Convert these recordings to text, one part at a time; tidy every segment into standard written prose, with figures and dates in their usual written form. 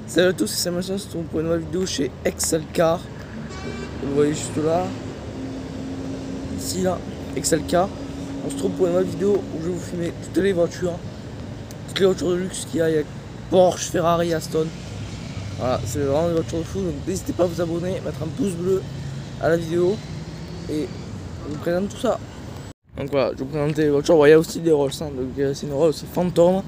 Salut à tous, c'est Samuel, on se retrouve pour une nouvelle vidéo chez Excel Car. Vous le voyez juste là. Ici là, Excel Car. On se trouve pour une nouvelle vidéo où je vais vous filmer toutes les voitures. Toutes les voitures de luxe qu'il y a. Il y a Porsche, Ferrari, Aston. Voilà, c'est vraiment des voitures de fou. Donc n'hésitez pas à vous abonner, mettre un pouce bleu à la vidéo. Et je vous présente tout ça. Donc voilà, je vous présente les voitures. Bon, il y a aussi des Rolls, hein, donc c'est une Rolls Phantom.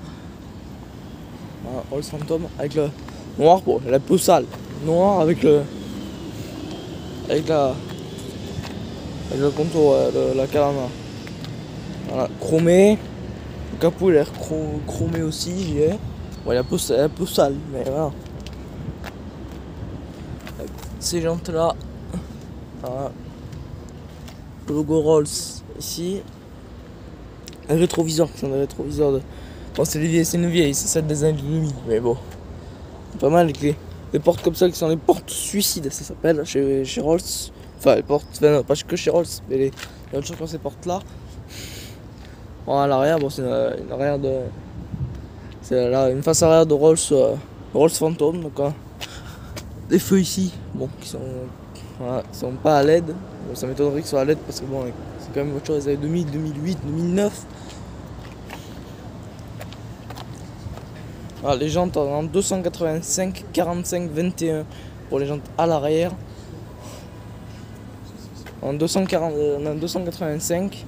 Voilà, Rolls Phantom avec le noir, bon, la peau sale. Noir avec le contour, la calandre. Voilà, chromé. Le capot il a l'air chromé aussi, j'y ai. Bon, il a un peu sale, mais voilà. Avec ces jantes là. Voilà. Le logo Rolls ici. Un rétroviseur, c'est un rétroviseur de. Bon, c'est une vieille, c'est celle des années 2000, mais bon. Pas mal avec les portes comme ça qui sont les portes suicides, ça s'appelle chez Rolls. Enfin, les portes, enfin, non, pas que chez Rolls, mais les voitures qui ont ces portes là. Bon, à l'arrière, bon, c'est une arrière de. C'est là une face arrière de Rolls, Rolls Phantom, donc des feux ici, bon, qui sont. Voilà, qui sont pas à LED. Bon, ça m'étonnerait qu'ils soient à LED parce que bon, c'est quand même une voiture des années 2000, 2008, 2009. Alors, les jantes en 285, 45, 21 pour les jantes à l'arrière. En 285.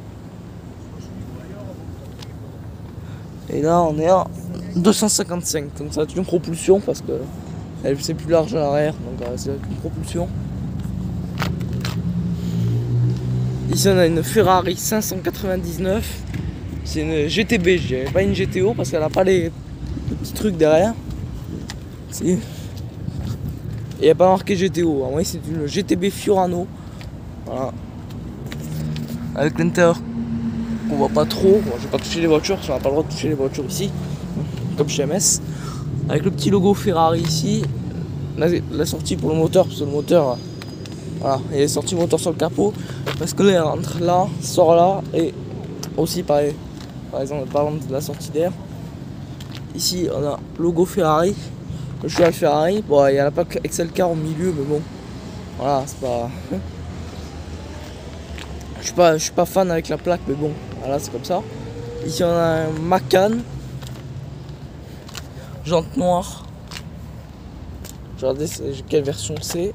Et là on est en 255. Donc ça va être une propulsion parce que c'est plus large à l'arrière. Donc c'est une propulsion. Ici on a une Ferrari 599. C'est une GTB, je dirais pas une GTO parce qu'elle n'a pas les petits trucs derrière. Et il n'y a pas marqué GTO. En vrai c'est une GTB Fiorano. Voilà. Avec l'intérieur qu'on voit pas trop. Bon, je vais pas toucher les voitures parce qu'on n'a pas le droit de toucher les voitures ici. Comme chez MS. Avec le petit logo Ferrari ici. La sortie pour le moteur, parce que le moteur. Voilà, il y a sortie moteur sur le capot. Parce que là, il rentre là, sort là. Et aussi pareil. Par exemple, de la sortie d'air. Ici on a logo Ferrari. Le cheval Ferrari. Bon, il y a la plaque Excel Car au milieu, mais bon. Voilà, c'est pas. Je suis pas fan avec la plaque, mais bon, voilà, c'est comme ça. Ici on a un Macan. Jante noire. Regardez quelle version c'est.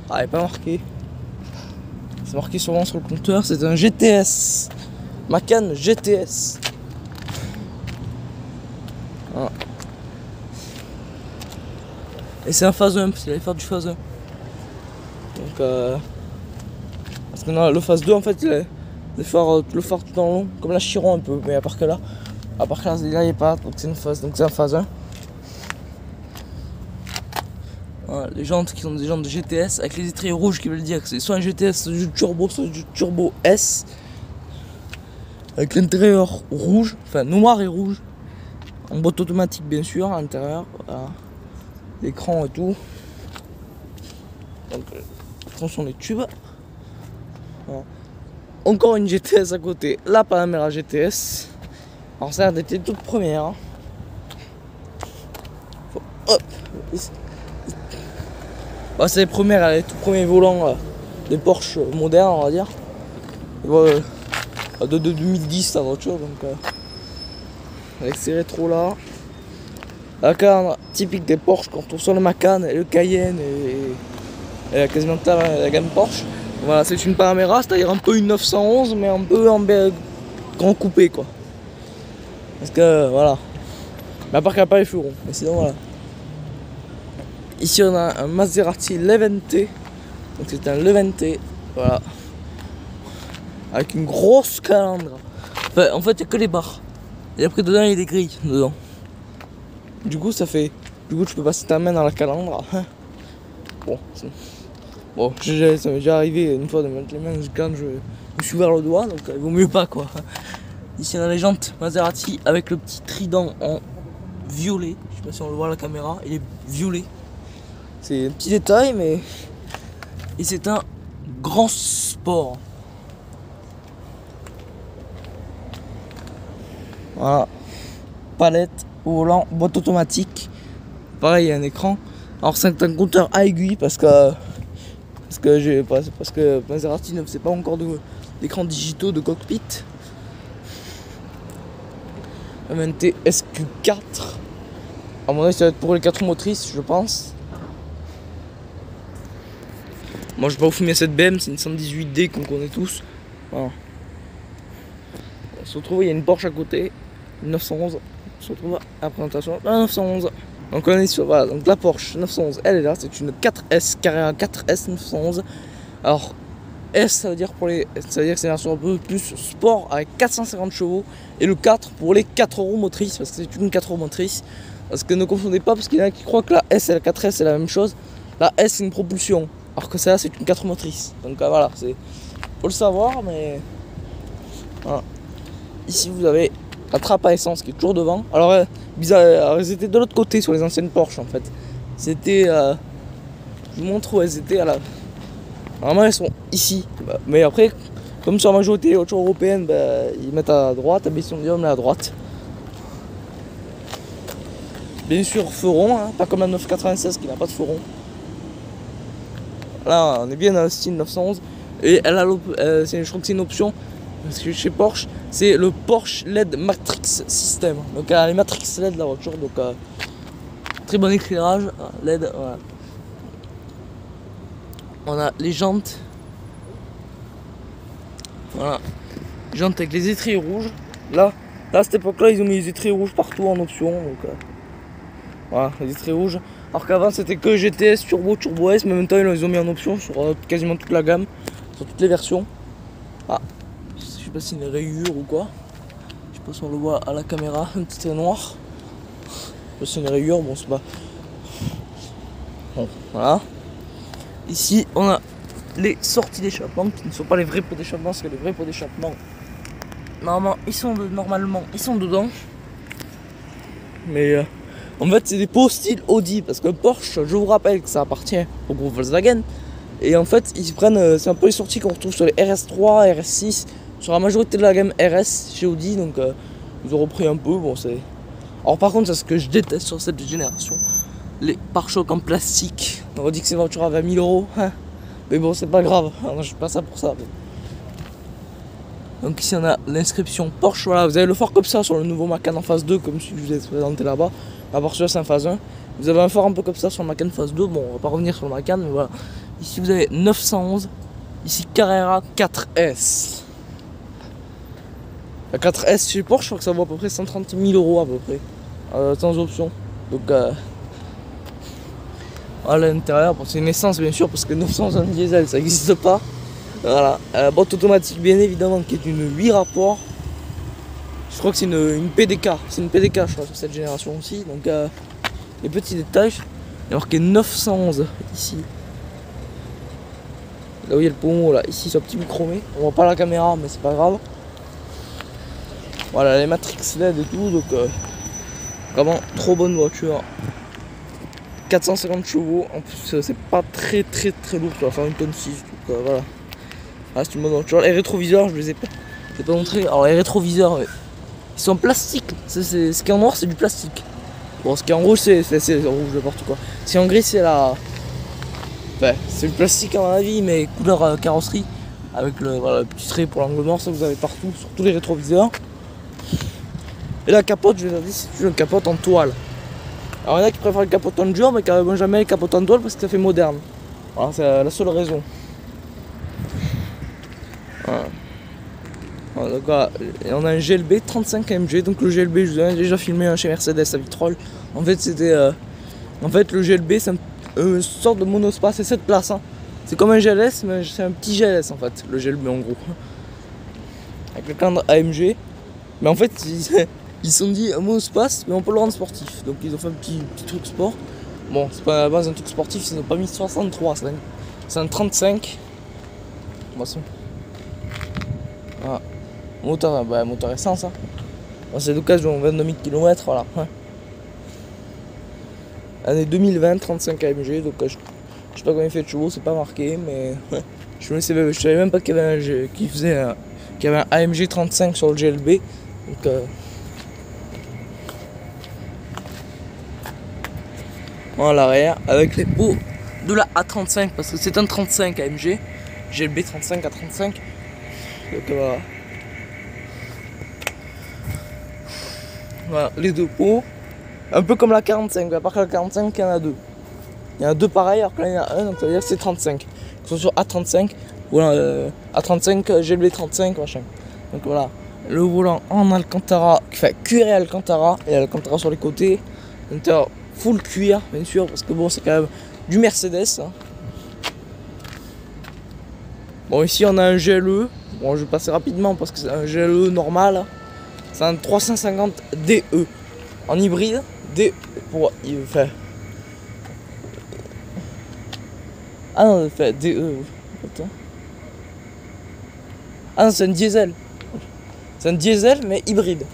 Ah, il n'est pas marqué. C'est marqué souvent sur le compteur, c'est un GTS. Macan GTS. Voilà. Et c'est un phase 1, parce qu'il allait faire du phase 1. Donc parce que non, le phase 2 en fait il est le phare tout en long, comme la Chiron un peu, mais à part que là il n'y a pas, donc c'est une phase, donc c'est un phase 1. Voilà, les jantes qui sont des jantes de GTS avec les étriers rouges qui veulent dire que c'est soit un GTS du turbo, soit du turbo S. Avec l'intérieur rouge, enfin noir et rouge. En boîte automatique bien sûr à l'intérieur. Voilà. L'écran et tout. Donc attention les tubes. Voilà. Encore une GTS à côté, la Panamera GTS. Alors ça a été toute première. Hein. Hop. Bah, c'est les premières, les tout premiers volants des Porsche modernes on va dire. De 2010 la voiture donc avec ces rétros là. La calandre typique des Porsche quand on sort le Macan et le Cayenne et quasiment la gamme Porsche. Voilà, c'est une Panamera, c'est-à-dire un peu une 911 mais un peu en grand coupé quoi. Parce que voilà. Mais à part qu'elle n'a pas les fleurons. Mais sinon voilà. Ici on a un Maserati Levante. Donc c'est un Levante. Voilà. Avec une grosse calandre. Enfin, en fait il n'y a que les barres. Et après dedans il y a des grilles dedans. Du coup ça fait. Du coup tu peux passer ta main dans la calandre. Bon, ça m'est déjà arrivé une fois de mettre les mains quand je me suis ouvert le doigt, donc il vaut mieux pas quoi. Ici on a les jantes Maserati avec le petit trident en violet. Je sais pas si on le voit à la caméra, il est violet. C'est un petit détail mais. Et c'est un grand sport. Voilà. Palette au volant, boîte automatique. pareil, il y a un écran. Alors c'est un compteur à aiguille parce que Maserati ne faisait pas encore d'écran digitaux de cockpit. MNT SQ4. À mon avis, ça va être pour les 4 motrices, je pense. Moi, je vais pas vous filmer cette BM, c'est une 118D qu'on connaît tous. Voilà. On se retrouve, il y a une Porsche à côté, une 911. On se retrouve à la présentation, la 911. Donc on est sur, voilà, donc la Porsche 911, elle est là, c'est une 4S, Carrera 4S 911. Alors S, ça veut dire que c'est une version un peu plus sport avec 450 chevaux, et le 4 pour les 4 roues motrices, parce que c'est une 4 roues motrices. Parce que ne confondez pas, parce qu'il y en a qui croient que la S et la 4S c'est la même chose. La S c'est une propulsion, alors que celle-là c'est une 4 roues motrices. Donc voilà, faut le savoir, mais voilà. Ici vous avez la trappe à essence qui est toujours devant. Alors bizarre, elles étaient de l'autre côté sur les anciennes Porsche en fait. C'était, je vous montre où elles étaient à la. Normalement elles sont ici, mais après, comme sur la majorité des voitures européennes, ils mettent à droite, à Besson-Dium à droite. Bien sûr, feu rond, hein, pas comme la 996 qui n'a pas de feu rond. Là, on est bien dans le style 911. Et elle a je crois que c'est une option, parce que chez Porsche, c'est le Porsche LED Matrix System. Donc elle a les Matrix LED la voiture, donc très bon éclairage, LED, voilà. On a les jantes. Voilà. Jantes avec les étriers rouges. Là, à cette époque-là, ils ont mis les étriers rouges partout en option. Donc, voilà, les étriers rouges. Alors qu'avant, c'était que GTS, Turbo, Turbo S. Mais maintenant, ils les ont mis en option sur quasiment toute la gamme. Sur toutes les versions. Ah, je sais pas si c'est une rayure ou quoi. Je sais pas si on le voit à la caméra. Un petit trait noir. Je sais pas si c'est une rayure. Bon, c'est pas. Bon, voilà. Ici, on a les sorties d'échappement qui ne sont pas les vrais pots d'échappement, parce que les vrais pots d'échappement, normalement, ils sont dedans. Mais en fait, c'est des pots style Audi, parce que Porsche, je vous rappelle que ça appartient au groupe Volkswagen. Et en fait, ils prennent, c'est un peu les sorties qu'on retrouve sur les RS3, RS6, sur la majorité de la gamme RS chez Audi. Donc, ils ont repris un peu. Bon, c'est. Alors, par contre, c'est ce que je déteste sur cette génération. Les pare-chocs en plastique. On dit que ces voitures à 20 000 euros. Hein. Mais bon, c'est pas grave. Je suis pas ça pour ça. Mais... Donc ici, on a l'inscription Porsche. Voilà, vous avez le phare comme ça sur le nouveau Macan en phase 2, comme celui que je vous ai présenté là-bas. La Porsche c'est en phase 1. Vous avez un phare un peu comme ça sur le Macan phase 2. Bon, on va pas revenir sur le Macan, mais voilà. Ici, vous avez 911. Ici, Carrera 4S. La 4S chez Porsche, je crois que ça vaut à peu près 130 000 euros à peu près. Sans option. Donc, à l'intérieur, bon, c'est une essence bien sûr, parce que 911 en diesel ça n'existe pas. Voilà, la boîte automatique bien évidemment qui est une 8 rapports. Je crois que c'est une PDK, c'est une PDK je crois sur cette génération aussi. Donc les petits détails. Il y a marqué 911 ici. Là où il y a le poumon, là, ici sur petit micromé. On voit pas la caméra mais c'est pas grave. Voilà les Matrix LED et tout, donc vraiment trop bonne voiture. 450 chevaux, en plus c'est pas très lourd, ça va faire une tonne 6, donc voilà. Ah, c'est une bonne voiture. Les rétroviseurs, je les ai pas montré. Alors les rétroviseurs, ils sont en plastique. Ce qui est en noir, c'est du plastique. Bon, ce qui est en rouge, c'est rouge, n'importe quoi. Ce qui est en gris, c'est la. Enfin, c'est du plastique à mon avis, mais couleur carrosserie. Avec le petit trait pour l'angle mort, ça vous avez partout, sur tous les rétroviseurs. Et la capote, je vous ai dit, c'est une capote en toile. Alors il y en a qui préfèrent le capote en dur, mais qui n'arrivent jamais le capote en toile parce que ça fait moderne. Voilà, c'est la seule raison. Voilà, donc voilà, on a un GLB 35 AMG, donc le GLB, je vous ai déjà filmé un chez Mercedes à Vitrolles. En fait, le GLB, c'est une sorte de monospace, c'est 7 places. Hein. C'est comme un GLS, mais c'est un petit GLS en fait, le GLB en gros. Avec le cadre AMG. Mais en fait, ils se sont dit un monospace, mais on peut le rendre sportif. Donc ils ont fait un petit truc sport. Bon, c'est pas à la base un truc sportif, ils n'ont pas mis 63, c'est un 35. Bon, voilà. Moteur essence. Hein. Bon, c'est l'occasion, 22 000 km, voilà. Ouais. Année 2020, 35 AMG, donc je sais pas combien il fait de chevaux, c'est pas marqué, mais ouais. Je savais même pas qu'il y avait un AMG 35 sur le GLB. Donc, à l'arrière avec les pots de la A35 parce que c'est un 35 AMG. J'ai le B35 A35. Donc voilà. Voilà, les deux pots. Un peu comme la 45, à part que la 45, il y en a deux. Il y en a deux pareils, alors que là il y en a un, donc ça veut dire que c'est 35. Ils sont sur A35. Voilà, A35, j'ai le B35, machin. Donc voilà. Le volant en Alcantara, enfin cuir et Alcantara, et Alcantara sur les côtés. L'intérieur full cuir, bien sûr, parce que bon, c'est quand même du Mercedes. Hein. Bon, ici on a un GLE. Bon, je vais passer rapidement parce que c'est un GLE normal. C'est un 350 DE en hybride. DE pour. Enfin. Ah non, fait DE. Attends. Ah non, c'est un diesel. C'est un diesel mais hybride.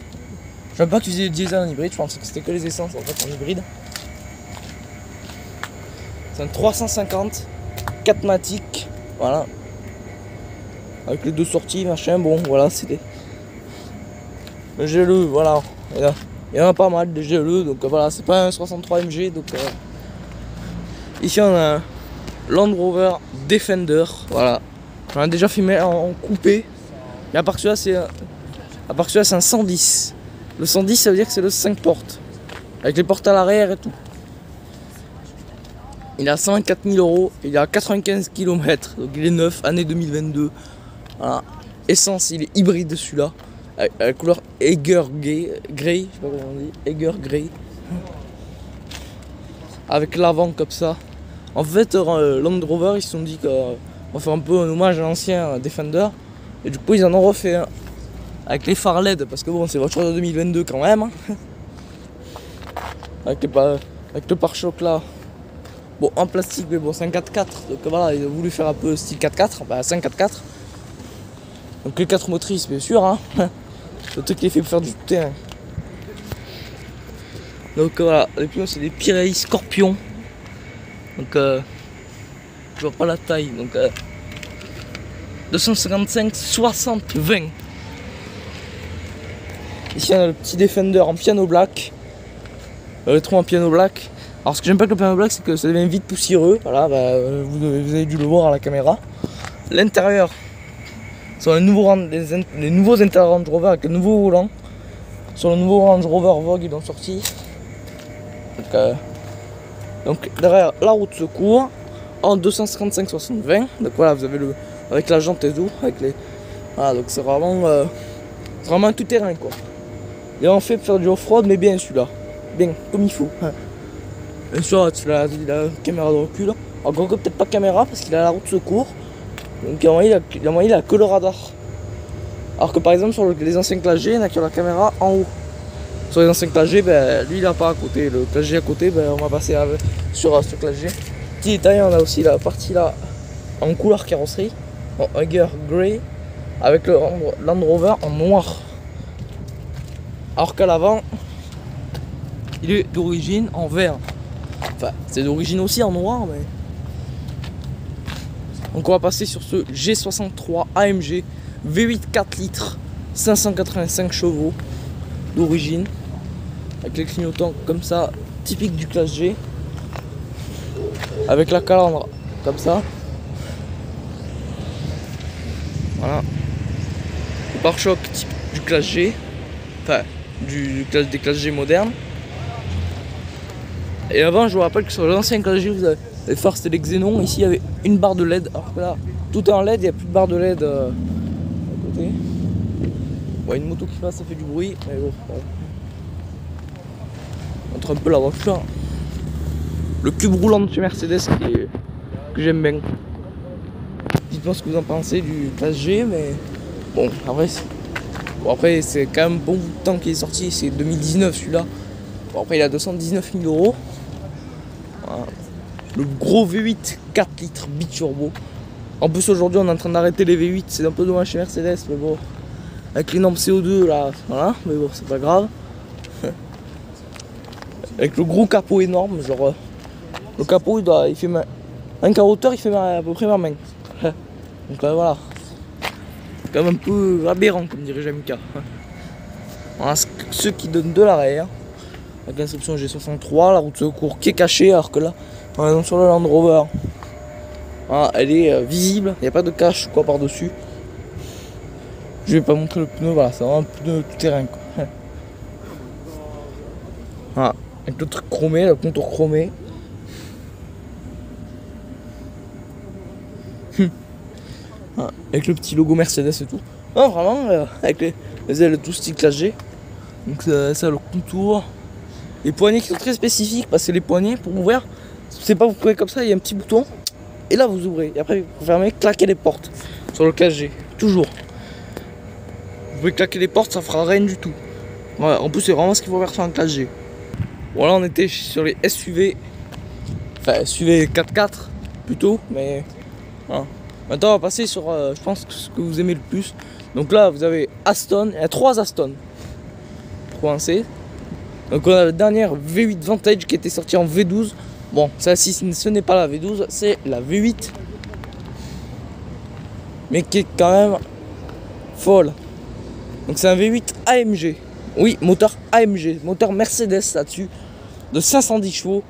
Je savais pas qu'ils faisaient du diesel en hybride, je pensais que c'était que les essences en fait en hybride. C'est un 350 4matic, voilà. Avec les deux sorties, machin, bon voilà, c'est des. Le GLE, voilà. Il y en a pas mal de GLE, donc voilà, c'est pas un 63 MG, donc ici on a un Land Rover Defender, voilà. J'en ai déjà filmé en coupé. Et à part que celui-là, c'est un 110. Le 110, ça veut dire que c'est le 5 portes. Avec les portes à l'arrière et tout. Il a 124 000 €, il a 95 km, donc il est neuf, année 2022. Voilà. Essence, il est hybride celui-là. Avec la couleur Eiger Grey, je sais pas comment on dit, Eiger Grey. Avec l'avant comme ça. En fait, Land Rover, ils se sont dit qu'on va faire un peu un hommage à l'ancien Defender. Et du coup, ils en ont refait un. Avec les phares LED, parce que bon, c'est voiture de 2022 quand même. Hein. Avec le pare-choc là. Bon, en plastique, mais bon, c'est un 4x4. Donc voilà, ils ont voulu faire un peu style 4x4. Bah, c'est un 4x4. Donc les 4 motrices, bien sûr. Hein. Le truc qui est fait pour faire du terrain. Donc voilà, les pneus, c'est des Pirelli Scorpion. Donc, je vois pas la taille. Donc, 255 60 20. Ici on a le petit Defender en piano black. Le tronc en piano black. Alors ce que j'aime pas avec le piano black, c'est que ça devient vite poussiéreux. Voilà, bah, vous avez dû le voir à la caméra. L'intérieur sur les nouveaux Range Rover avec le nouveau volant. Sur le nouveau Range Rover Vogue ils l'ont sorti. Donc derrière la roue de secours en 255 60 20. Donc voilà, vous avez le avec la jante et tout, avec les. Voilà, donc c'est vraiment un tout terrain quoi. Il est en fait pour faire du off-road, mais bien celui-là. Bien, comme il faut. Bien sûr, il a la caméra de recul. Encore que peut-être pas caméra parce qu'il a la roue de secours. Donc il a que le radar. Alors que par exemple sur les anciens Classe G, il y en a qui ont la caméra en haut. Sur les anciens Classe G, ben, lui il a pas à côté. Le Classe G à côté, ben, on va passer sur ce Classe G. Petit détail, on a aussi la partie là en couleur carrosserie, en Eiger Grey, avec le Land Rover en noir. Alors qu'à l'avant, il est d'origine en vert. Enfin, c'est d'origine aussi en noir, mais. Donc on va passer sur ce G63 AMG V8 4 litres, 585 chevaux d'origine, avec les clignotants comme ça, typique du Classe G, avec la calandre comme ça. Voilà. Le pare-choc type du Classe G, enfin des Classe G modernes. Et avant, je vous rappelle que sur l'ancien Classe G, vous avez les phares, c'était les Xénon. Ici, il y avait une barre de LED. Alors que là, tout est en LED, il n'y a plus de barre de LED à côté. Bon, une moto qui passe, ça fait du bruit. Mais bon, voilà. On montre un peu la voiture. Le cube roulant de chez Mercedes que j'aime bien. Dites-moi ce que vous en pensez du Classe G, mais bon, après c'est quand même bon bout de temps qu'il est sorti. C'est 2019 celui-là. Bon, après, il a 219 000 €. Voilà. Le gros V8 4 litres biturbo. En plus, aujourd'hui, on est en train d'arrêter les V8. C'est un peu dommage chez Mercedes, mais bon. Avec les normes CO2, là, voilà. Mais bon, c'est pas grave. Avec le gros capot énorme, genre. Le capot, il fait un quart hauteur, il fait à peu près ma main. Donc voilà. C'est quand même un peu aberrant, comme dirait Jamika. Voilà, ceux qui donnent de l'arrière. avec l'inscription G63, la route de secours qui est cachée, alors que là, par exemple sur le Land Rover, voilà, elle est visible, il n'y a pas de cache ou quoi par-dessus. Je vais pas montrer le pneu, voilà, c'est vraiment un pneu tout terrain quoi. Voilà, avec le truc chromé, le contour chromé. Voilà, avec le petit logo Mercedes et tout. Non, vraiment, avec les ailes tout style classe G. Donc ça le contour. Les poignées qui sont très spécifiques parce que les poignées pour ouvrir, c'est pas vous pouvez comme ça, il y a un petit bouton. Et là vous ouvrez. Et après vous fermez, claquez les portes sur le classe G. Toujours. Vous pouvez claquer les portes, ça fera rien du tout. Voilà, en plus c'est vraiment ce qu'il faut faire sur un classe G. Voilà, on était sur les SUV. Enfin SUV 4x4 plutôt, mais voilà. Maintenant on va passer sur je pense ce que vous aimez le plus. Donc là vous avez Aston, il y a 3 Aston pour commencer. Donc on a la dernière V8 Vantage qui était sortie en V12. Bon, celle-ci ce n'est pas la V12, c'est la V8. Mais qui est quand même folle. Donc c'est un V8 AMG. Oui, moteur AMG, moteur Mercedes là-dessus. De 510 chevaux.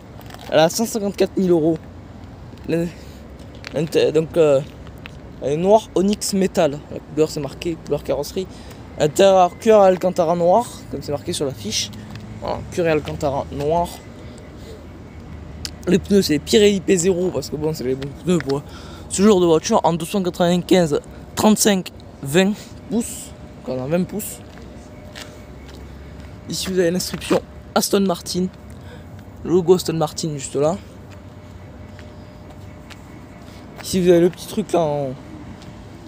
Elle a 154 000 €. Donc elle est noire Onyx Metal. La couleur c'est marqué, couleur carrosserie. Intérieur cuir à Alcantara noir, comme c'est marqué sur la fiche. Voilà, cuir et Alcantara noir. Les pneus c'est Pirelli P0 parce que bon c'est les bons pneus pour ce genre de voiture en 295 35 20 pouces. Donc on a 20 pouces. Ici vous avez l'inscription Aston Martin. Le logo Aston Martin juste là. Ici vous avez le petit truc là en...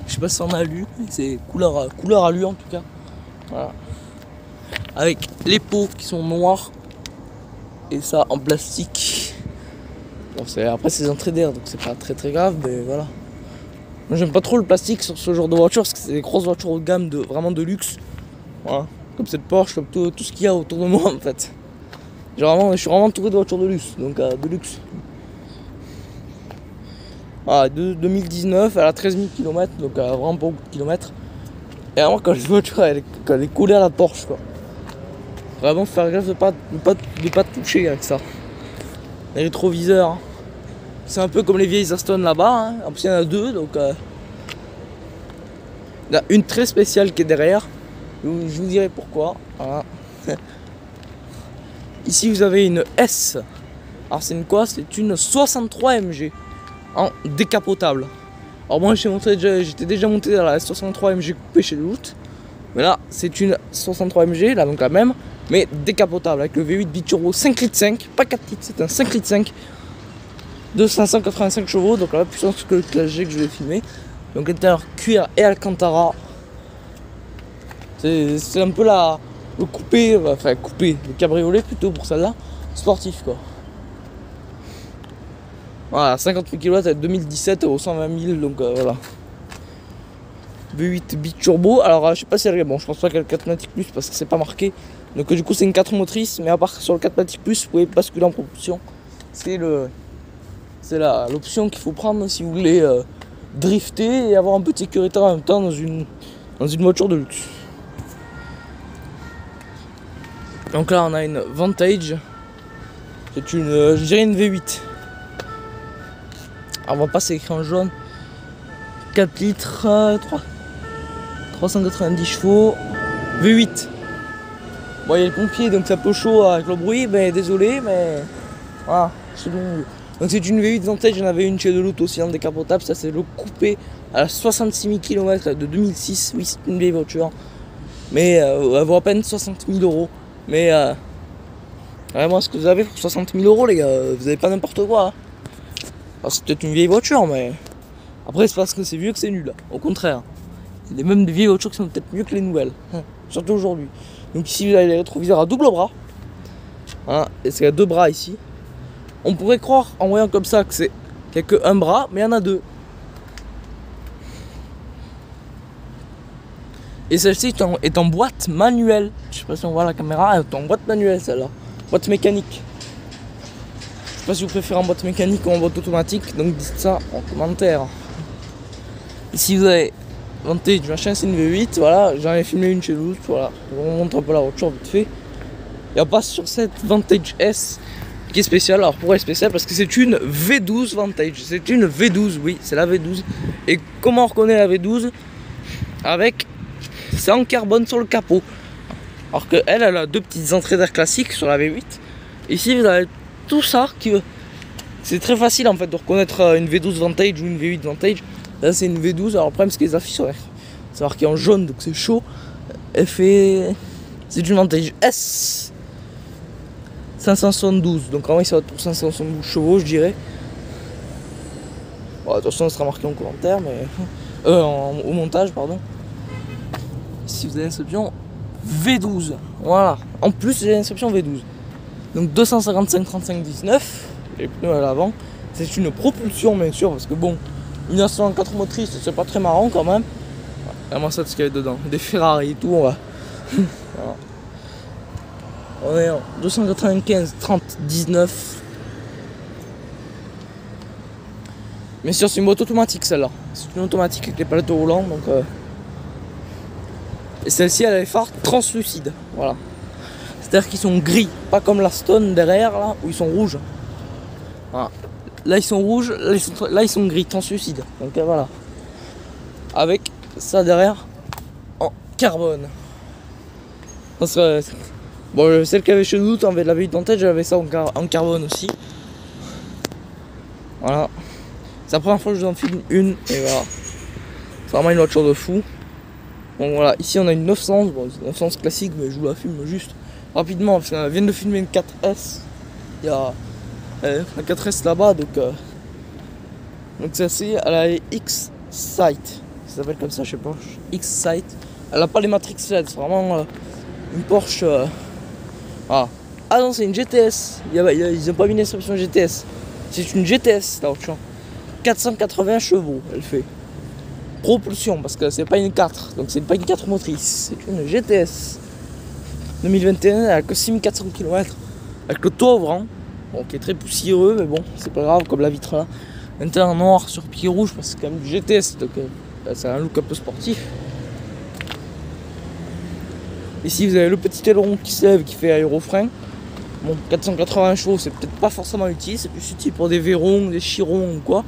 Je sais pas si on a lu, c'est couleur alu en tout cas. Voilà. Avec les pots qui sont noirs. Et ça en plastique. Bon, après c'est des entrées d'air donc c'est pas très grave, mais voilà. Moi j'aime pas trop le plastique sur ce genre de voiture parce que c'est des grosses voitures haut de gamme, vraiment de luxe. Voilà. Comme cette Porsche, comme tout ce qu'il y a autour de moi en fait. Je suis vraiment entouré de voitures de luxe, donc de luxe. Voilà, 2019, elle a 13 000 km, donc elle a vraiment pas beaucoup de kilomètres. Et vraiment quand cette voiture elle est collée à la Porsche quoi. Vraiment faire gaffe de pas toucher avec ça. Les rétroviseurs, hein. C'est un peu comme les vieilles Aston là-bas, hein. En plus il y en a 2, donc il y en a une très spéciale qui est derrière. Je vous dirai pourquoi. Voilà. Ici vous avez une S. Alors c'est une quoi? C'est une 63 MG en décapotable. Alors moi j'étais déjà monté dans la S63 MG coupée chez Loot. Mais là c'est une 63 MG, là donc la même, mais décapotable avec le V8 biturbo 5,5 litres, pas 4 litres, c'est un 5,5 litres de 585 chevaux, donc la même puissance que le Classe G que je vais filmer. Donc l'intérieur cuir et Alcantara. C'est un peu le coupé, enfin coupé, le cabriolet plutôt pour celle-là, sportif quoi. Voilà, 58 kW avec 2017 au 120 000, donc voilà. V8 biturbo, alors je sais pas si elle est bon, je pense pas qu'elle a 4 Matic Plus parce que c'est pas marqué. Donc du coup c'est une 4 motrices, mais à part sur le 4 Matic Plus, vous pouvez basculer en propulsion. C'est l'option qu'il faut prendre si vous voulez drifter et avoir un peu de sécurité en même temps dans une voiture de luxe. Donc là on a une Vantage. C'est une, je dirais une V8. Alors on va passer écrit en jaune. 4 litres, 390 chevaux, V8. Bon il y a le pompier donc c'est un peu chaud avec le bruit, mais désolé mais voilà, c'est bon. Donc c'est une V8 Vantage, j'en avais une chez Deloute aussi en décapotable, ça c'est le coupé à 66 000 km de 2006, oui c'est une vieille voiture. Mais elle vaut à peine 60 000 €. Mais vraiment ce que vous avez pour 60 000 € les gars, vous avez pas n'importe quoi. Hein. Alors c'est peut-être une vieille voiture mais après c'est parce que c'est vieux que c'est nul. Au contraire. Il y a même des vieilles voitures qui sont peut-être mieux que les nouvelles. Surtout aujourd'hui. Donc ici vous avez les rétroviseurs à double bras. Voilà, et c'est à 2 bras ici. On pourrait croire en voyant comme ça que c'est qu'il n'y a qu'un bras, mais il y en a 2. Et celle-ci est en boîte manuelle. Je sais pas si on voit la caméra, elle est en boîte manuelle celle-là. Boîte mécanique. Je sais pas si vous préférez en boîte mécanique ou en boîte automatique, donc dites ça en commentaire. Ici vous avez Vantage, machin, c'est une V8, voilà, j'en ai filmé une chez nous, voilà. Je vous montre un peu la voiture vite fait. n'y a pas sur cette Vantage S qui est spéciale. Alors pourquoi elle est spéciale? Parce que c'est une V12 Vantage. C'est une V12, oui, c'est la V12. Et comment on reconnaît la V12? Avec, c'est en carbone sur le capot. Alors que elle a deux petites entrées d'air classiques sur la V8. Ici vous avez tout ça qui... C'est très facile en fait de reconnaître une V12 Vantage ou une V8 Vantage. Là c'est une V12, alors le problème c'est que les affiches sont marqué en jaune donc c'est chaud. Elle fait... C'est une Vantage S 572, donc en vrai ça va être pour 572 chevaux je dirais. Bon, attention ça sera marqué en commentaire mais... au montage pardon. Ici vous avez l'inscription V12, voilà. En plus j'ai l'inscription V12. Donc 255 35 19, les pneus à l'avant. C'est une propulsion bien sûr parce que bon, une Aston 4 motrices c'est pas très marrant quand même. Vraiment ça de ce qu'il y a dedans, des Ferrari et tout on va. Voilà. On est en 295 30 19. Bien sûr c'est une moto automatique celle-là. C'est une automatique avec les palettes au volant donc et celle-ci elle a les phares translucides. Voilà. C'est-à-dire qu'ils sont gris, pas comme la Stone derrière là où ils sont rouges. Voilà. Là ils sont rouges, là ils sont gris, translucides. Donc voilà. Avec ça derrière en carbone. Ça serait... Bon, celle qu'il y avait chez nous, on avait de la V8 Vantage, j'avais ça en carbone aussi. Voilà. C'est la première fois que je vous en filme une et voilà. C'est vraiment une voiture de fou. Donc voilà, ici on a une 900, bon, c'est une 900 classique mais je vous la filme juste rapidement parce qu'on vient de filmer une 4S. Il y a la 4S là-bas donc celle-ci elle a les X-Sight. Ça s'appelle comme ça, je sais pas. X-Sight. Elle a pas les Matrix LED, c'est vraiment une Porsche. Ah non, c'est une GTS. Ils ont pas mis l'inscription GTS. C'est une GTS la voiture. 480 chevaux elle fait. Propulsion parce que c'est pas une 4, donc c'est pas une 4 motrice, c'est une GTS 2021, elle a que 6400 km avec le toit ouvrant, bon, qui est très poussiéreux mais bon c'est pas grave comme la vitre là, maintenant noir sur pied rouge parce que c'est quand même du GTS donc ça a un look un peu sportif. Ici vous avez le petit aileron qui se lève qui fait aérofrein. Bon 480 chevaux c'est peut-être pas forcément utile, c'est plus utile pour des Veyron, des Chiron ou quoi.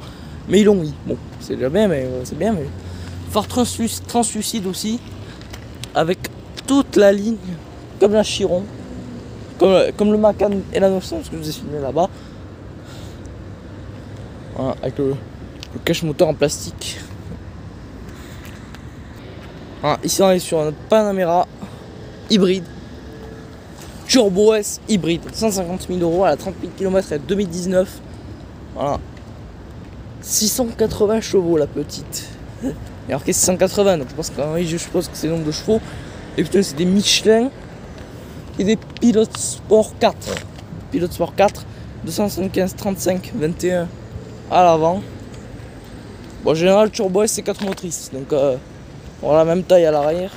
Mais ils l'ont mis, bon c'est déjà bien mais c'est bien mais... Phare translucide aussi, avec toute la ligne, comme la Chiron, comme le Macan et la 900, ce que je vous ai filmé là-bas. Voilà, avec le cache moteur en plastique. Voilà, ici on est sur un Panamera hybride, Turbo S hybride, 150 000 €, à 30 000 km, et 2019. Voilà. 680 chevaux la petite. Et alors que c'est 180, donc je suppose que c'est le nombre de chevaux. Et putain c'est des Michelin et des Pilote Sport 4. Pilote Sport 4, 275 35 21 à l'avant. Bon en général Turbo S c'est 4 motrices, donc on a la même taille à l'arrière.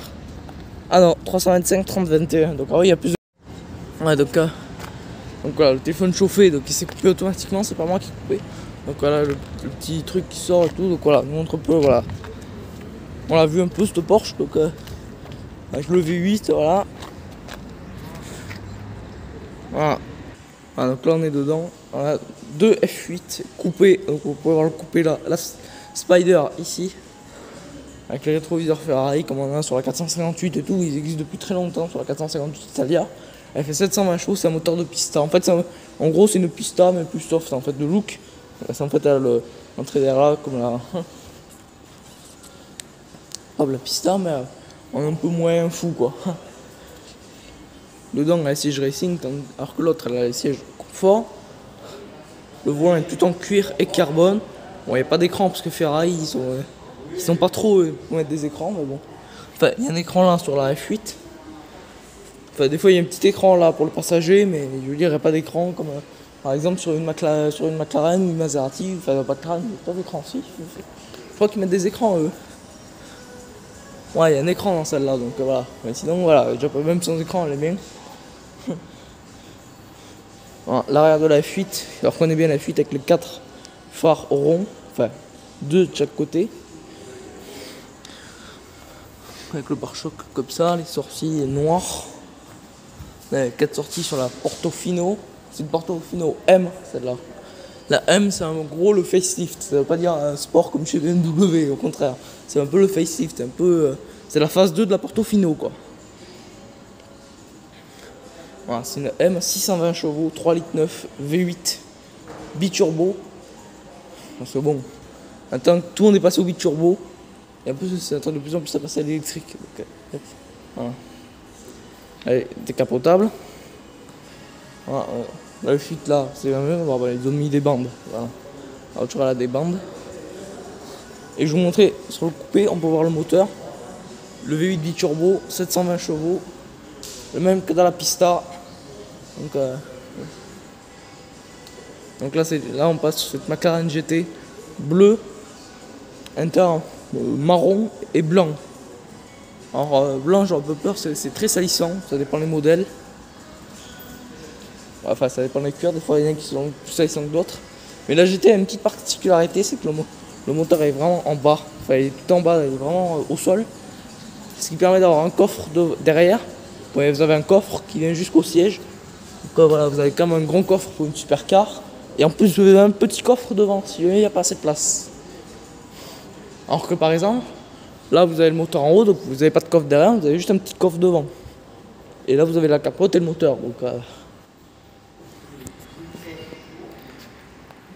Ah non, 325 30 21, donc il y a plus de... Ouais donc voilà, le téléphone chauffé, donc il s'est coupé automatiquement, c'est pas moi qui ai coupé. Donc voilà le petit truc qui sort et tout, donc voilà, je vous montre un peu, voilà. On l'a vu un peu cette Porsche, donc avec le V8, voilà. Voilà. Voilà, donc là on est dedans. Voilà, deux F8 coupés, donc vous pouvez voir le coupé là, la Spider ici. Avec les rétroviseurs Ferrari, comme on a sur la 458 et tout, ils existent depuis très longtemps sur la 458 Italia. Elle fait 720 chevaux, c'est un moteur de pista. En fait, en gros, c'est une pista, mais plus soft en fait de look. C'est en fait l'entrée d'air là, comme la. La pista, mais on est un peu moins fou quoi. Dedans, elle a les sièges racing, alors que l'autre, elle a les sièges confort. Le volant est tout en cuir et carbone. Bon, il n'y a pas d'écran parce que Ferrari, ils sont pas trop pour mettre des écrans, mais bon. Enfin, il y a un écran là sur la F8. Enfin, des fois, il y a un petit écran là pour le passager, mais je veux dire, il n'y a pas d'écran comme par exemple sur une McLaren ou une Maserati. Enfin, pas de crâne, il n'y a pas d'écran aussi. Je crois qu'ils mettent des écrans eux. Ouais, il y a un écran dans celle-là, donc voilà. Mais sinon, voilà, déjà même sans écran, elle est bien. Voilà, l'arrière de la F8, alors qu'on est bien la F8 avec les 4 phares ronds, enfin 2 de chaque côté. Avec le pare-choc comme ça, les sourcils noirs. 4 sorties sur la Portofino. C'est une Portofino M, celle-là. La M, c'est en gros le facelift. Ça veut pas dire un sport comme chez BMW, au contraire. C'est un peu le facelift, un peu. C'est la phase 2 de la Portofino, quoi. Voilà, c'est une M 620 chevaux, 3,9 litres V8 biturbo. Parce que bon, maintenant que tout le monde est passé au biturbo, et en plus c'est en train de plus en plus à passer à l'électrique. Voilà. Elle est décapotable. Voilà, le fuite là, c'est la même, ils ont mis des bandes. Voilà. La voiture elle a des bandes. Et je vais vous montrer sur le coupé, on peut voir le moteur. Le V8 biturbo, 720 chevaux. Le même que dans la Pista. Donc là, là on passe sur cette McLaren GT bleu, marron et blanc. Alors blanc j'ai un peu peur, c'est très salissant, ça dépend des modèles. Enfin ça dépend des cuirs, des fois il y en a qui sont plus salissants que d'autres. Mais la GT a une petite particularité, c'est que le moteur est vraiment en bas. Enfin il est tout en bas, il est vraiment au sol. Ce qui permet d'avoir un coffre derrière. Ouais, vous avez un coffre qui vient jusqu'au siège. Donc voilà, vous avez quand même un grand coffre pour une supercar. Et en plus, vous avez un petit coffre devant, si jamais il n'y a pas assez de place. Alors que par exemple, là vous avez le moteur en haut, donc vous n'avez pas de coffre derrière, vous avez juste un petit coffre devant. Et là vous avez la capote et le moteur. Donc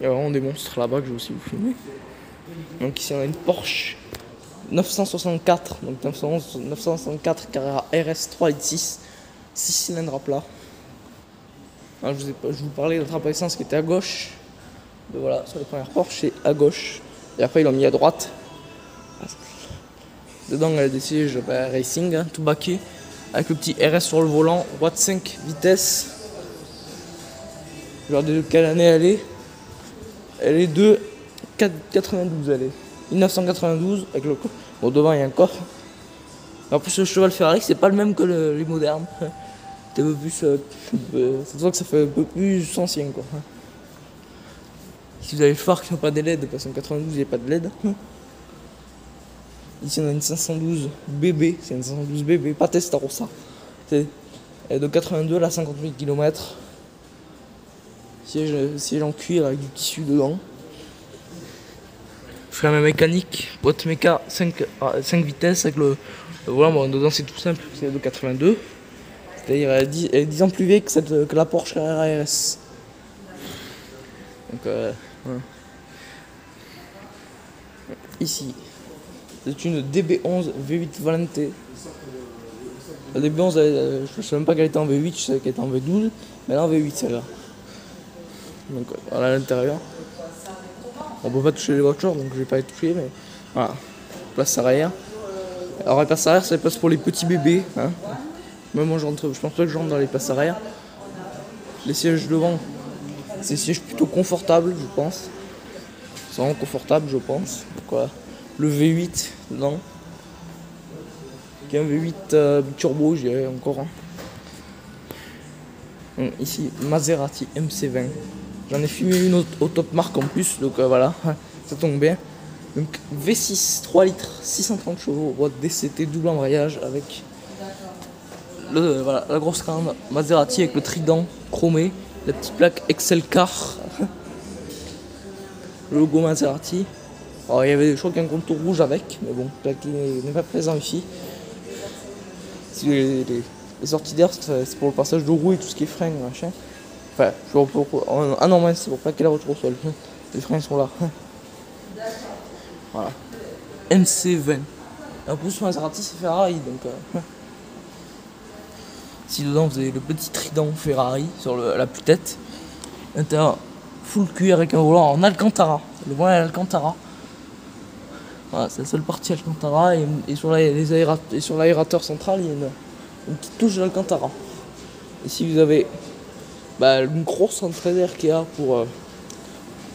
il y a vraiment des monstres là-bas que je vais aussi vous filmer. Donc ici on a une Porsche 964, donc 964 Carrera RS 3,6 6 cylindres à plat. Alors, je vous parlais de la trappe à essence qui était à gauche. Donc voilà, sur les premières Porsche, c'est à gauche. Et après, ils l'ont mis à droite. Dedans, il y a des sièges racing, hein, tout baquet. Avec le petit RS sur le volant, Watt 5 vitesse. Je vais regarder de quelle année elle est. Elle est de 92, elle est. 1992, avec le coffre. Bon, devant, il y a un coffre. En plus, le cheval Ferrari, c'est pas le même que les modernes. C'est un peu plus. Ça se voit que ça fait un peu plus ancien, quoi. Si vous avez le phare qui n'a pas de LED, parce qu'en 92 il n'y a pas de LED. Ici on a une 512 BB, c'est une 512 BB, pas Testarossa. C'est de 82 à 50 000 km. Siège en cuir avec du tissu dedans. Frein mécanique, boîte méca 5 vitesses avec le volant. Bon, dedans c'est tout simple, c'est de 82. C'est-à-dire elle est 10 ans plus vieille que la Porsche Carrera RS. Donc ouais. Ici, c'est une DB11 V8 Valente. La DB11, je ne sais même pas qu'elle était en V8, je sais qu'elle était en V12, mais elle est en V8 celle-là. Donc voilà à l'intérieur. On peut pas toucher les voitures, donc je vais pas les toucher, mais voilà. Place arrière. Alors la place arrière, c'est la place pour les petits bébés. Hein. Même moi je pense pas que je rentre dans les places arrière. Les sièges devant, c'est des sièges plutôt confortables, je pense. C'est vraiment confortable, je pense. Donc, voilà. Le V8 dedans. Qui est un V8 turbo, je dirais encore. Donc, ici, Maserati MC20. J'en ai fumé une au top marque en plus, donc voilà, ça tombe bien. Donc V6, 3 litres, 630 chevaux, boîte DCT, double embrayage avec voilà, la grosse crâne Maserati avec le trident chromé, la petite plaque Excel Car, le logo Maserati. Alors il y avait, je crois qu'il y a un contour rouge avec, mais bon, plaque n'est pas présent ici. Les sorties d'air, c'est pour le passage de roue et tout ce qui est frein, machin. Enfin, ah non, mais c'est pour plaquer la voiture au sol. Les freins sont là. Voilà. MC20. En plus, Maserati, c'est Ferrari, donc. Ici dedans, vous avez le petit trident Ferrari sur la tête. L'intérieur, full cuir avec un volant en Alcantara. Le volant est Alcantara. Voilà, c'est la seule partie Alcantara. Et sur l'aérateur central, il y a une petite touche d'Alcantara. Ici, vous avez une grosse entrée d'air qu'il y a pour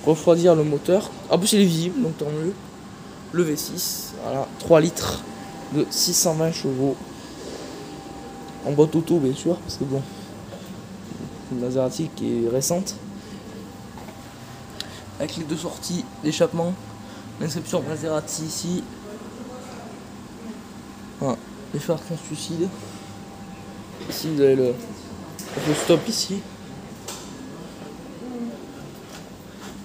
refroidir le moteur. En plus il est visible, donc tant mieux. Le V6, voilà, 3 litres de 620 chevaux. En boîte auto bien sûr, parce que bon, une Maserati qui est récente. Avec les deux sorties d'échappement, l'inscription Maserati ici. Voilà, les phares translucides. Ici vous avez On peut stop ici.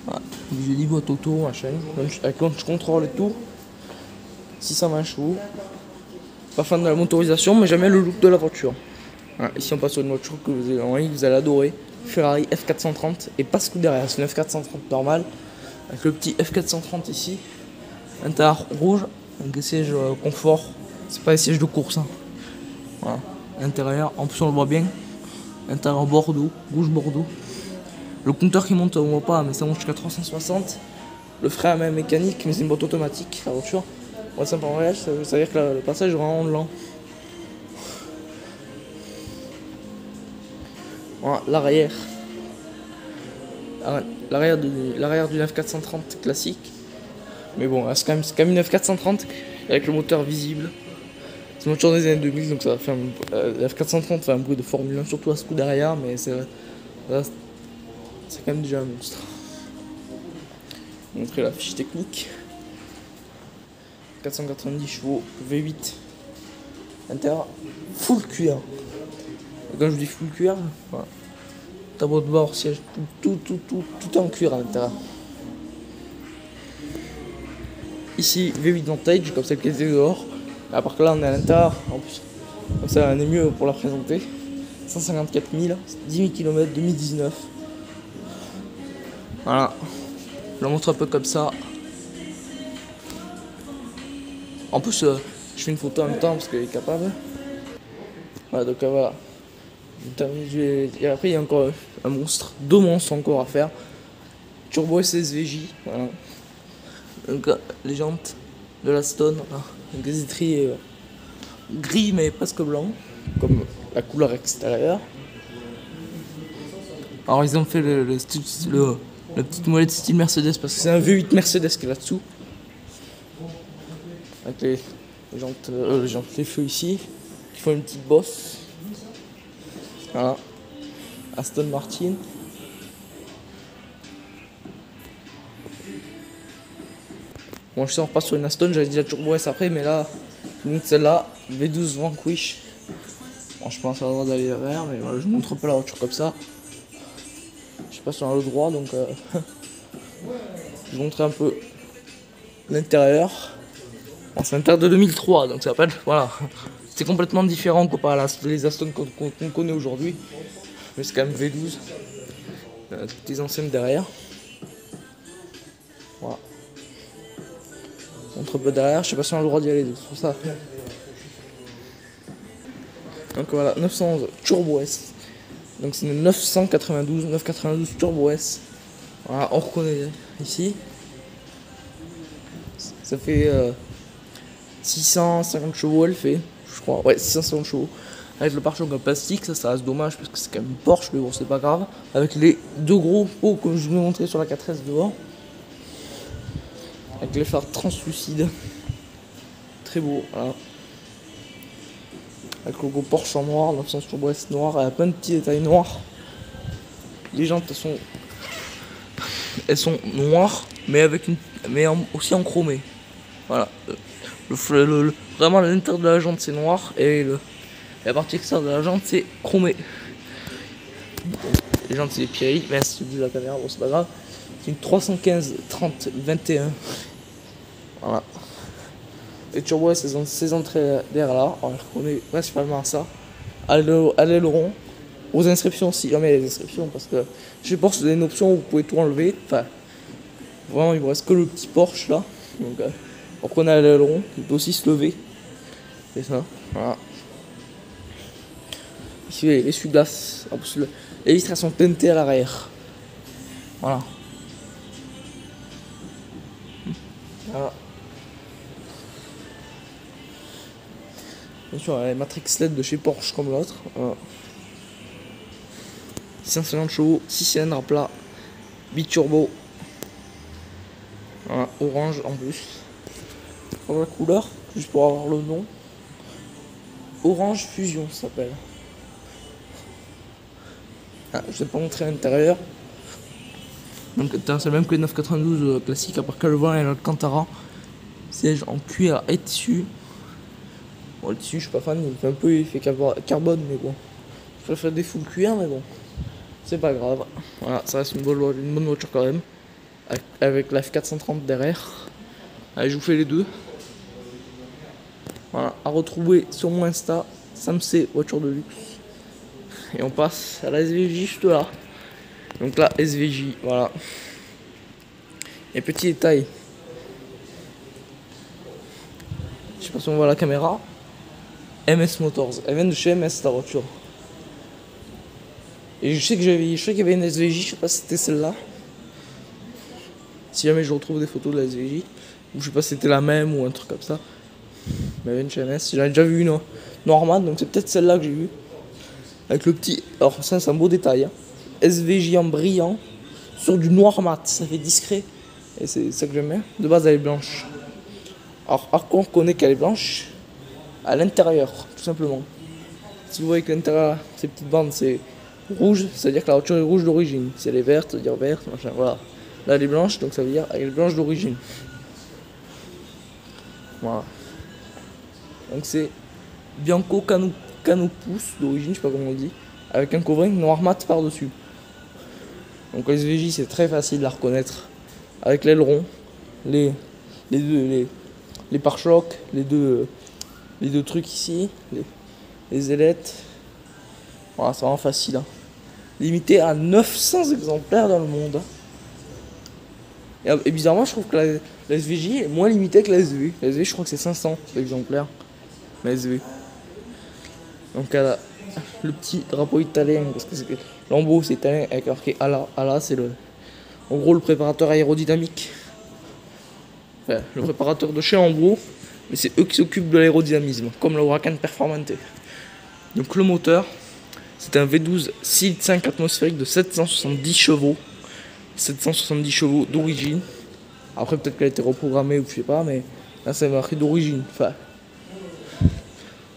Voilà. J'ai dit boîte auto, machin, avec launch control et tout. 620 chevaux. Pas fan de la motorisation, mais j'aime bien le look de la voiture. Voilà. Ici on passe sur une voiture que vous allez adorer. Ferrari F430 et pas ce coup derrière, c'est une F430 normale. Avec le petit F430 ici. Intérieur rouge, avec des sièges confort. C'est pas des sièges de course. Hein. Voilà. Intérieur, en plus on le voit bien. Intérieur Bordeaux, rouge Bordeaux. Le compteur qui monte, on voit pas, mais ça monte jusqu'à 360. Le frein à main mécanique, mais c'est une boîte automatique, la voiture. Ouais, ça en voyage, ça veut dire que le passage est vraiment lent. Voilà, l'arrière. L'arrière du 9430 classique. Mais bon, c'est quand même une 9430 avec le moteur visible. C'est une voiture des années 2000, donc ça va faire la F430 fait un bruit de Formule 1, surtout à ce coup derrière, mais c'est quand même déjà un monstre. Je vais montrer la fiche technique. 490 chevaux, V8, intérieur full cuir. Et quand je dis full cuir, voilà. Tableau de bord, siège, tout en cuir à l'intérieur. Ici, V8 Vantage, comme celle qui était dehors. À part que là, on est à l'intérieur, en plus. Comme ça, on est mieux pour la présenter. 154 000, 10 000 km, 2019. Voilà. Je la montre un peu comme ça. En plus, je fais une photo en même temps parce qu'elle est capable. Voilà, donc voilà. Et après, il y a encore un monstre, 2 monstres encore à faire. Turbo SSVJ, voilà. Donc, les jantes de la Stone, voilà. Donc, des étriers gris mais presque blanc, comme la couleur extérieure. Alors, ils ont fait la petite molette style Mercedes parce que c'est un V8 Mercedes qui est là-dessous. Avec les feux ici, qui font une petite bosse. Voilà. Aston Martin. Bon, je sais, on repasse sur une Aston, j'avais dit la Turbo S après, mais là, donc celle-là, V12 Vanquish. Bon, je pense avoir d'aller vers, mais voilà, je vous montre un peu la voiture comme ça. Je sais pas si on a le droit, donc je vous montre un peu l'intérieur. Bon, c'est l'intérieur de 2003, donc ça s'appelle, voilà. C'est complètement différent comparé à les Aston qu'on connaît aujourd'hui. Mais c'est quand même V12. Toutes les anciennes derrière. Voilà. Montre un peu derrière, je sais pas si on a le droit d'y aller, c'est pour ça. Donc voilà, 911 Turbo S. Donc c'est une 992 Turbo S. Voilà, on reconnaît ici. Ça fait 650 chevaux, elle fait, je crois. Ouais, 650 chevaux. Avec le pare-choc en plastique, ça reste dommage parce que c'est quand même une Porsche, mais bon, c'est pas grave. Avec les 2 gros pots que je vous ai montré sur la 4S devant. Avec les phares translucides. Très beau, voilà. Avec le logo Porsche en noir, 900 Turbo S noir, et plein de petits détails noirs. Les jantes elles sont noires, mais aussi en chromé. Voilà. Vraiment l'intérieur de la jante c'est noir et la partie extérieure de la jante c'est chromé. Les jantes c'est des Pirelli, mais c'est de la caméra, bon c'est pas grave. C'est une 315 30 21. Voilà. Les Turbo S, ces entrées d'air là, on les reconnaît principalement à ça. À l'aileron. Aux inscriptions, si jamais il y a des inscriptions, parce que chez Porsche, c'est une option où vous pouvez tout enlever. Enfin, vraiment, il ne me reste que le petit Porsche là. Donc, on reconnaît à l'aileron, il peut aussi se lever. C'est ça, voilà. Ici, les essuie-glaces. En plus, les vitres sont teintées à l'arrière. Voilà. Voilà. Bien sûr, les Matrix LED de chez Porsche comme l'autre. Voilà. 650 chevaux, 6 cylindres à plat, biturbo. Voilà, orange en plus. Pour la couleur, juste pour avoir le nom. Orange Fusion ça s'appelle. Ah, je ne vais pas montrer à l'intérieur. Donc c'est le même que les 992 classiques, à part que le volant et l'Alcantara. Siège en cuir et tissu. Bon, le tissu, je suis pas fan, il fait un peu effet carbone, mais bon. préfère des full cuir, mais bon, c'est pas grave. Voilà, ça reste une bonne voiture quand même. Avec la F430 derrière. Allez, je vous fais les deux. Voilà, à retrouver sur mon Insta, Samsé voiture de luxe. Et on passe à la SVJ juste là. Donc là, SVJ, voilà. Et petit détail. Je sais pas si on voit la caméra. MS Motors. Elle vient de chez MS ta voiture. Et je sais qu'il y avait une SVJ, je sais pas si c'était celle-là. Si jamais je retrouve des photos de la SVJ, ou je sais pas si c'était la même ou un truc comme ça. Mais elle vient de chez MS. J'en ai déjà vu une noir mat, donc c'est peut-être celle-là que j'ai vue. Avec le petit. Alors ça c'est un beau détail. Hein. SVJ en brillant sur du noir mat, ça fait discret. Et c'est ça que j'aime bien. De base elle est blanche. Alors à quoi on reconnaît qu'elle est blanche? À l'intérieur, tout simplement. Si vous voyez que l'intérieur, ces petites bandes c'est rouge, ça veut dire que la voiture est rouge d'origine. Si elle est verte, ça veut dire verte, machin, voilà. Là elle est blanche, donc ça veut dire qu'elle est blanche d'origine. Voilà. Donc c'est Bianco Canopus d'origine, je sais pas comment on dit, avec un covering noir mat par dessus. Donc les SVJ c'est très facile à reconnaître avec l'aileron, les pare-chocs, les deux trucs ici, les ailettes. Voilà, c'est vraiment facile. Hein. Limité à 900 exemplaires dans le monde. Et bizarrement, je trouve que la SVJ est moins limitée que la SV. La SV, je crois que c'est 500 exemplaires. La SV. Donc, elle a le petit drapeau italien, parce que l'embout c'est italien avec marqué ALA. ALA, c'est en gros le préparateur aérodynamique. Enfin, le préparateur de chez Ambro, mais c'est eux qui s'occupent de l'aérodynamisme, comme le Huracan Performante. Donc, le moteur, c'est un V12 6 5 atmosphérique de 770 chevaux. 770 chevaux d'origine. Après peut-être qu'elle a été reprogrammée ou je sais pas, mais là c'est marqué d'origine. Enfin,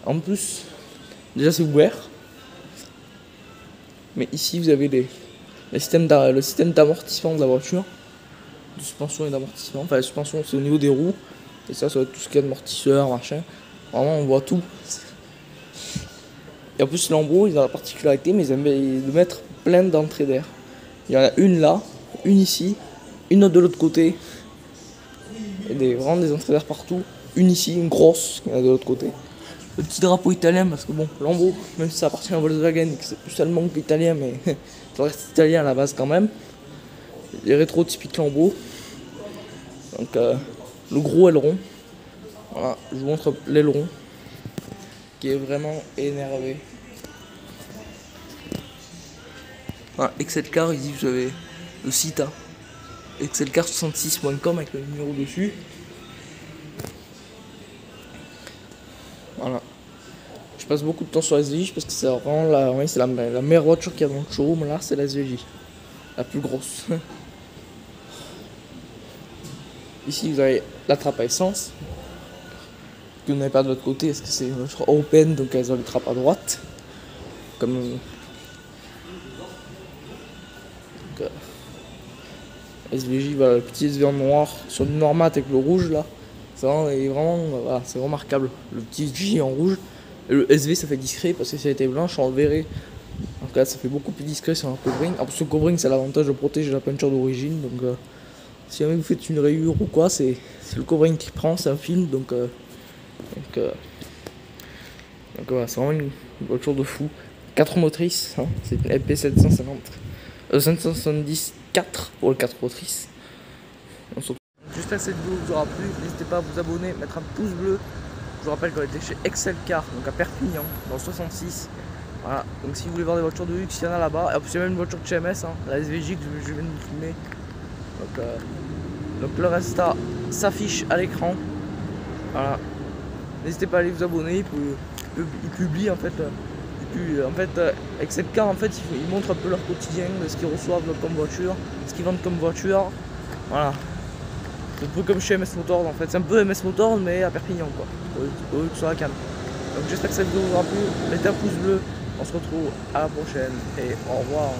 en plus, déjà c'est ouvert. Mais ici vous avez le système d'amortissement de la voiture. De suspension et d'amortissement. Enfin la suspension c'est au niveau des roues. Et ça va être tout ce qu'il y a d'amortisseur, machin. Vraiment on voit tout. Et en plus l'Ambro ils ont la particularité, mais ils aiment de mettre plein d'entrées d'air. Il y en a une là, une ici, une autre de l'autre côté. Et vraiment des entrées d'air partout. Une ici, une grosse, il y en a de l'autre côté. Le petit drapeau italien, parce que bon, Lambo, même si ça appartient à Volkswagen, et que c'est plus allemand qu'italien, mais ça reste italien à la base quand même. Les rétros typiques Lambo. Donc le gros aileron. Voilà, je vous montre l'aileron. Qui est vraiment énervé. Voilà, Excel Car, ici vous avez le site. Hein. excelcar66.com avec le numéro dessus. Voilà. Je passe beaucoup de temps sur la SVJ parce que c'est vraiment la meilleure voiture qu'il y a dans le showroom. Là, c'est la SVJ. La plus grosse. Ici, vous avez la trappe à essence. Que vous n'avez pas de l'autre côté parce que c'est une voiture européenne, donc elles ont les trappes à droite. Comme. Donc, SVJ, voilà, le petit SV en noir sur du noir mat avec le rouge là. C'est vraiment, voilà, c'est remarquable. Le petit J en rouge. Et le SV ça fait discret parce que si elle était blanche on le verrait. Donc là ça fait beaucoup plus discret sur un covering. En plus le covering c'est l'avantage de protéger la peinture d'origine. Donc si jamais vous faites une rayure ou quoi, c'est le covering qui prend, c'est un film. Donc voilà, c'est vraiment une voiture de fou. 4 motrices, hein, c'est une LP 770 4 pour le 4 motrices. J'espère que cette vidéo vous aura plu. N'hésitez pas à vous abonner, mettre un pouce bleu. Je vous rappelle qu'on était chez Excel Car, donc à Perpignan, dans le 66. Voilà, donc si vous voulez voir des voitures de luxe, il y en a là-bas. Et puis il y a même une voiture de chez MS, hein, la SVJ que je viens de vous filmer. Donc le Insta s'affiche à l'écran. Voilà. N'hésitez pas à aller vous abonner. Il publie en fait. Excel Car en fait ils montrent un peu leur quotidien, de ce qu'ils reçoivent comme voiture, ce qu'ils vendent comme voiture. Voilà. C'est un peu comme chez MS Motors en fait. C'est un peu MS Motors mais à Perpignan quoi. Sur la canne. Donc j'espère que cette vidéo vous aura plu. Mettez un pouce bleu. On se retrouve à la prochaine et au revoir.